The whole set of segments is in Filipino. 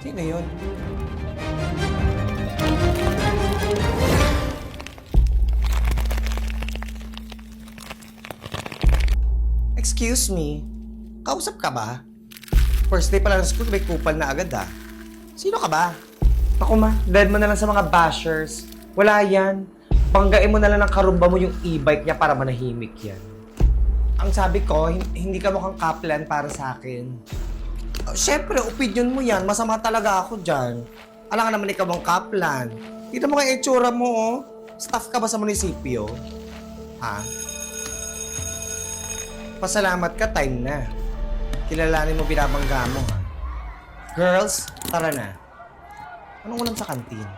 Sino yun? Excuse me, kausap ka ba? First day pa lang ng school, may kupal na agad ah. Sino ka ba? Ako ma, dahil mo na lang sa mga bashers. Wala yan. Banggain mo na lang ng karumba mo yung e-bike niya para manahimik yan. Ang sabi ko, hindi ka mukhang kaplan para sa akin. Siyempre, opinion mo yan. Masama talaga ako dyan. Alam ka naman ikaw ang kaplan. Tignan mo kaya itsura mo, oh. Staff ka ba sa munisipyo? Ha? Pasalamat ka, time na. Kilalanin mo binabangga mo, ha? Girls, tara na. Anong ulam sa kantin?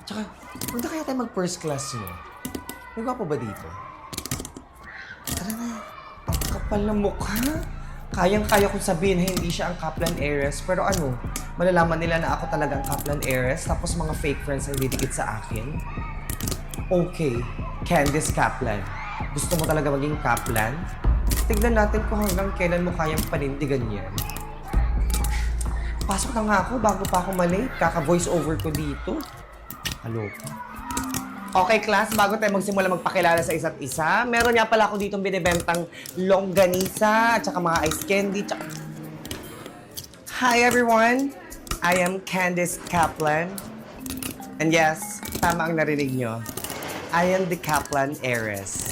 Tsaka, huwag na kaya tayo mag-first class, no? May gwapo ba dito? Tara na. Ang kapal ng mukha. Kayang-kaya kong sabihin na hindi siya ang Kaplan heiress. Pero ano, malalaman nila na ako talaga ang Kaplan heiress tapos mga fake friends ang didikit sa akin. Okay, Candice Kaplan. Gusto mo talaga maging Kaplan? Tignan natin kung hanggang kailan mo kayang panindigan yan. Pasok na nga ako bago pa ako malate. Kaka-voice over ko dito. Hello. Okay, class, bago tayo magsimula magpakilala sa isa't isa, meron nga pala ako ditong binibentang longganisa at saka mga ice candy. Tsaka... Hi, everyone! I am Candice Kaplan. And yes, tama ang narinig nyo. I am the Kaplan heiress.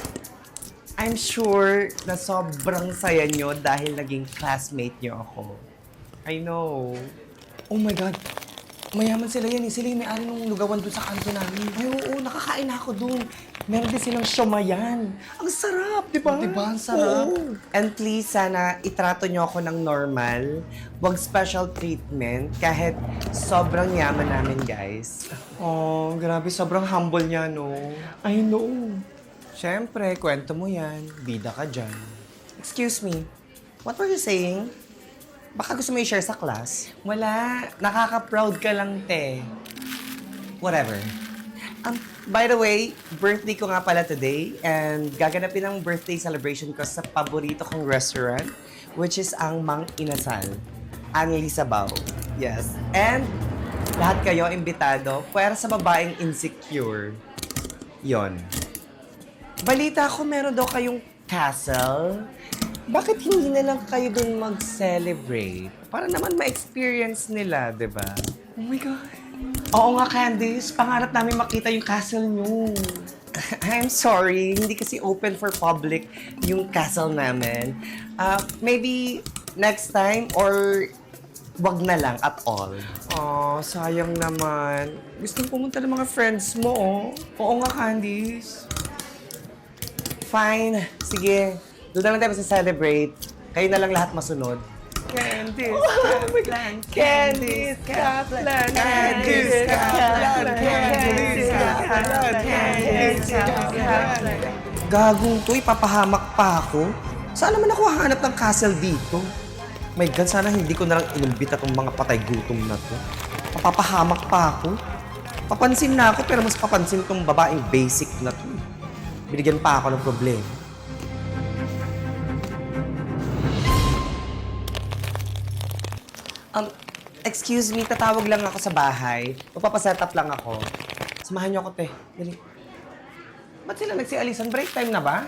I'm sure na sobrang saya nyo dahil naging classmate nyo ako. I know. Oh my God. Mayaman sila yan eh. Sila yung may-ari ng lugawan doon sa kanto namin. Ay, oo, nakakain na ako doon. Meron din silang siomayan. Ang sarap, di ba? Di ba? Ang sarap. Oo. And please, sana itrato nyo ako ng normal. Huwag special treatment kahit sobrang yaman namin, guys. Oh, grabe. Sobrang humble niya, no? I know. Siyempre, kwento mo yan. Bida ka dyan. Excuse me. What were you saying? Baka gusto mo i-share sa class? Wala. Nakaka-proud ka lang, te. Whatever. By the way, birthday ko nga pala today and gaganapin ang birthday celebration ko sa paborito kong restaurant, which is ang Mang Inasal. Anli Sabaw. Yes. And lahat kayo imbitado para sa babaeng insecure. Yon. Balita ko meron daw kayong castle. Bakit hindi na lang kayo dun mag-celebrate? Para naman ma-experience nila, di ba? Oh my God. Oo nga, Candice. Pangarap namin makita yung castle nyo. I'm sorry. Hindi kasi open for public yung castle namin. Maybe next time or wag na lang at all. Oh, sayang naman. Gusto pumunta ng mga friends mo, oh. Oo nga, Candice. Fine. Sige. Doon na lang tayo celebrate. Kayo na lang lahat masunod. Candice Kaplan, Candice Kaplan, Candice Kaplan, Candice Kaplan, Candice Kaplan. Gagong to, ipapahamak pa ako. Saan naman ako hahanap ng castle dito? My God, sana hindi ko na lang inumbita tong mga patay gutom na to. Mapapahamak pa ako. Papansin na ako, pero mas papansin tong babaeng basic na to. Binigyan pa ako ng problema. Excuse me, tatawag lang ako sa bahay. Magpapaset-up lang ako. Samahan niyo ako, te. Dali. Ba't sila nagsialisan? Break time na ba?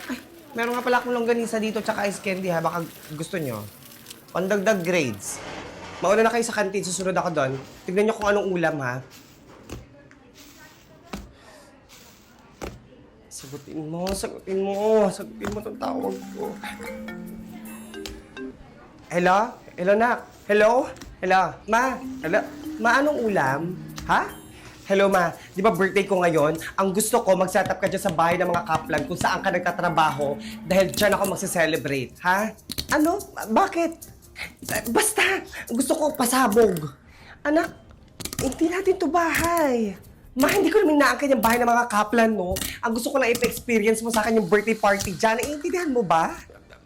Ay, meron nga pala akong longganisa dito tsaka ice candy ha. Baka gusto niyo. Pandagdag grades. Mauna na kayo sa kantin, susunod ako doon. Tignan niyo kung anong ulam ha. Sagutin mo, sagutin mo. Sagutin mo itong tawag ko. Hello? Hello, Nak? Hello? Hello? Ma? Hello? Ma, anong ulam? Ha? Hello, Ma. Di ba birthday ko ngayon? Ang gusto ko, mag-setup ka dyan sa bahay ng mga kaplan kung saan ka nagtatrabaho dahil dyan ako magse-celebrate, ha? Ano? Bakit? Basta, gusto ko pasabog. Anak, hindi natin to bahay. Ma, hindi ko naman inaangkin yung bahay ng mga kaplan, no? Ang gusto ko lang ipa-experience mo sa akin yung birthday party dyan. Naiintindihan mo ba?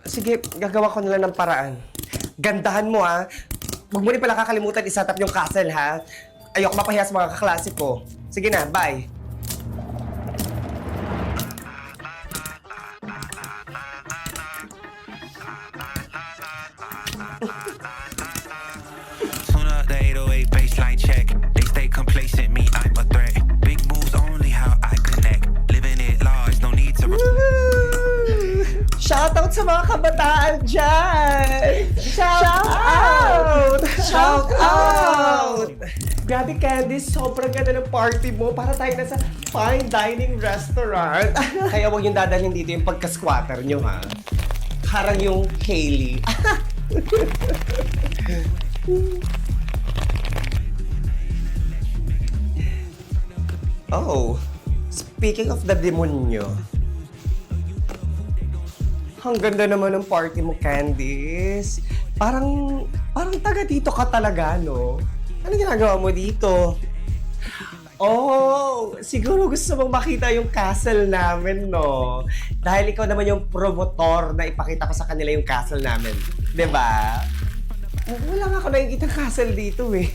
Sige, gagawa ko nila ng paraan. Gandahan mo, ha? Huwag mo rin pala kakalimutan isatap yung castle, ha? Ayoko mapahiya sa mga kaklase ko. Sige na, bye. Tune up the 808 Monday, baseline check. They stay complacent, me, I'm a threat. Big moves only how I connect. Living it large, no need to. Shoutout sa mga kabataan dyan! Shout out! Shout out! Grabe, Candice, sobrang ganda ng party mo. Para tayo nasa fine dining restaurant. Kaya huwag yung dadalhin dito yung pagka-squatter nyo, ha? Parang yung Hailey. Oh, speaking of the demonyo, ang ganda naman ng party mo, Candice. Parang taga dito ka talaga, no? Ano ginagawa mo dito? Oh, siguro gusto mong makita yung castle namin, no? Dahil ikaw naman yung promotor na ipakita ko sa kanila yung castle namin. 'Di ba? Wala nga ako nakikita castle dito, eh.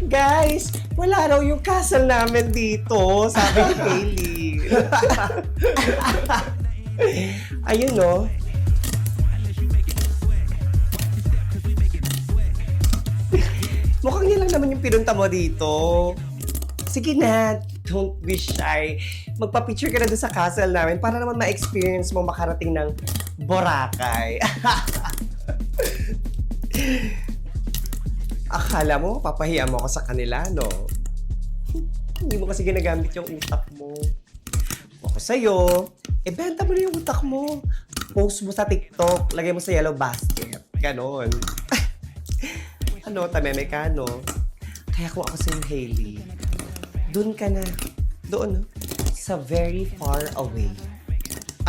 Guys, wala raw yung castle namin dito, sabi ni Hailey. Ayun, no? Mukhang yan lang naman yung pinunta mo dito. Sige na, don't be shy. Magpa-picture ka na doon sa castle namin para naman ma-experience mo makarating ng Boracay. Akala mo, papahiya mo ako sa kanila, no? Hindi mo kasi ginagamit yung utak mo. Ako sa'yo, benta mo na yung utak mo. Post mo sa TikTok, lagay mo sa yellow basket. Ganon. Ano, tameme ka, no? Kaya kung ako sa'yo, Hailey, doon ka na. Doon, no? Sa very far away.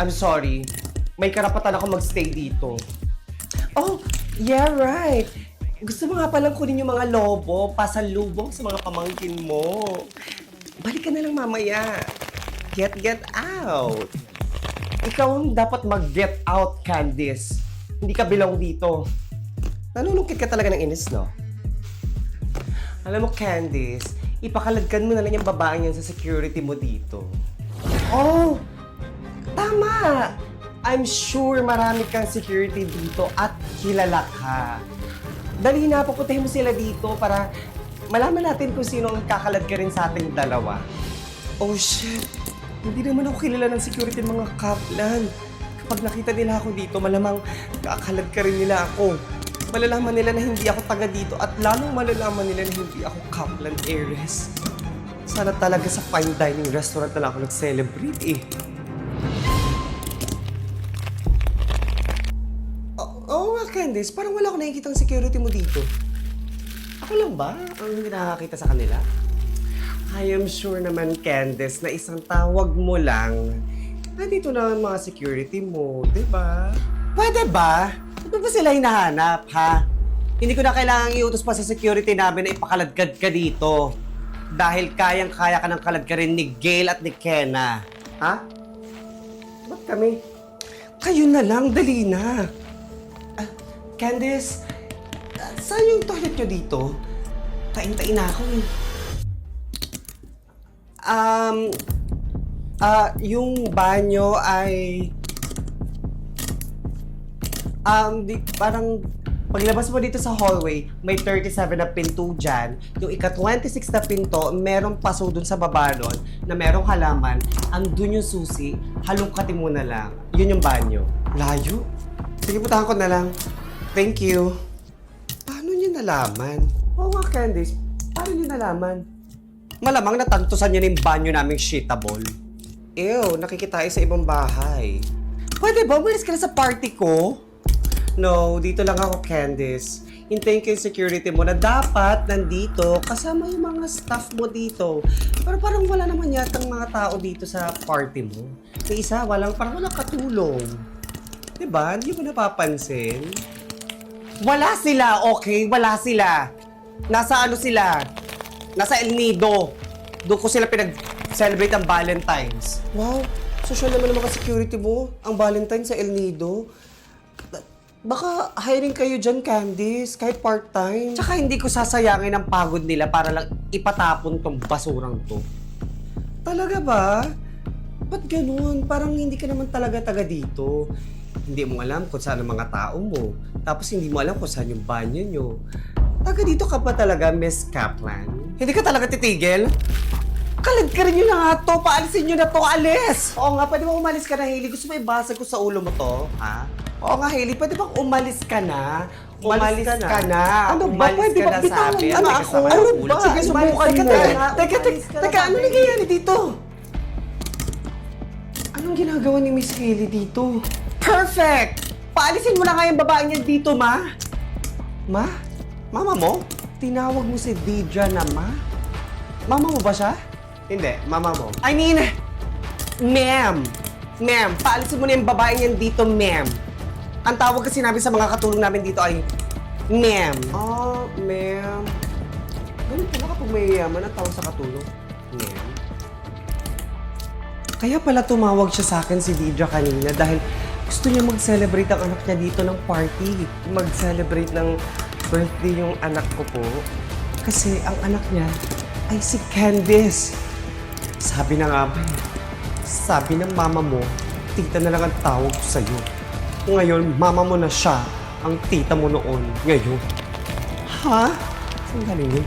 I'm sorry. May karapatan ako magstay dito. Oh, yeah, right. Gusto mo nga palang kunin yung mga lobo, pasalubong sa mga pamangkin mo. Balik ka na lang mamaya. Get out. Ikaw ang dapat mag-get out, Candice. Hindi ka belong dito. Nanunungkit ka talaga ng inis, no? Alam mo, Candice, ipakaladkan mo na lang yung babaeng yan sa security mo dito. Oh! Tama! I'm sure marami kang security dito at kilala ka. Dali na, pupuntahin mo sila dito para malaman natin kung sino ang kakalad ka rin sa ating dalawa. Oh shit! Hindi naman ako kilala ng security ng mga kaplan. Kapag nakita nila ako dito, malamang kakalad ka rin nila ako. Malalaman nila na hindi ako taga dito at lalong malalaman nila na hindi ako kaplan heiress. Sana talaga sa fine dining restaurant na lang ako nag-celebrate, eh. Oo nga, Candice. Parang wala akong nakikita ang security mo dito. Ako lang ba ang hindi nakakita sa kanila? I am sure naman, Candice, na isang tawag mo lang, nandito na ang mga security mo, di ba? Pwede ba? Ano ba sila hinahanap, ha? Hindi ko na kailangang iutos pa sa security namin na ipakaladkad ka dito. Dahil kayang-kaya ka ng kaladkarin ni Gail at ni Kenna. Ha? Ba't kami? Kayo na lang, dali na. Candice, saan yung toilet nyo dito? Tain-tain na ako, eh. Yung banyo ay... parang paglabas mo dito sa hallway, may 37 na pinto dyan. Yung ika-26 na pinto, merong paso dun sa baba nun na merong halaman. Andun yung susi, halongkatin mo na lang. Yun yung banyo. Layo? Sige, putahan ko na lang. Thank you. Paano niyo nalaman? Oo nga, Candice. Paano niyo nalaman? Malamang natantusan niyo na yung banyo naming shitable. Ew, nakikita sa ibang bahay. Pwede ba? Umalis ka na sa party ko? No, dito lang ako, Candice. Hintayin ko yung security mo na dapat nandito kasama yung mga staff mo dito. Pero parang wala naman yatang mga tao dito sa party mo. May isa, parang walang katulong. Diba? Hindi mo napapansin? Wala sila, okay? Wala sila. Nasa ano sila? Nasa El Nido. Doon ko sila pinag-celebrate ang Valentine's. Wow, social naman ang mga security mo. Ang Valentine's sa El Nido. Baka hiring kayo dyan, Candice, kahit part-time. Tsaka hindi ko sasayangin ang pagod nila para lang ipatapon tong basurang to. Talaga ba? Ba't ganun? Parang hindi ka naman talaga taga dito. Hindi mo alam kung saan ang mga tao mo. Tapos hindi mo alam kung saan yung banyo nyo. Taga dito ka ba talaga, Miss Kaplan? Hindi ka talaga titigil? Kalagkarin nyo na nga to. Paalisin nyo na to. Alis! Oo nga, pwede ba umalis ka na, Hailey? Gusto mo ibasag ko sa ulo mo to? Ha? Oo nga, Hailey, pwede bang umalis ka na? Umalis ka na. Ano ba? Umalis Pwede ka ba? na, Bitawan sabi. mo Ano na may ako. kasama ng Ano ulo. ba? Sige, subukan Teka, mo. teka, Teka, ano nangyayari dito? Anong ginagawa ni Miss Hailey dito? Perfect! Paalisin mo na nga yung babae niya dito, ma. Ma? Mama mo? Tinawag mo si Deidre na ma? Mama mo ba siya? Hindi, mama mo. I mean, ma'am. Ma'am, paalisin mo na yung babae niyan dito, ma'am. Ang tawag kasi namin sa mga katulong namin dito ay ma'am. Oh, ma'am. Ganun pala kapag may yaman ang tawag sa katulong. Ma'am. Kaya pala tumawag siya sa akin si Deidre kanina dahil gusto niya mag-celebrate ang anak niya dito ng party. Mag-celebrate ng birthday yung anak ko po. Kasi ang anak niya ay si Candice. Sabi na nga ba, sabi ng mama mo, tita na lang ang tawag ko sa'yo. Ngayon, mama mo na siya ang tita mo noon. Ngayon. Ha? Saan galing yun?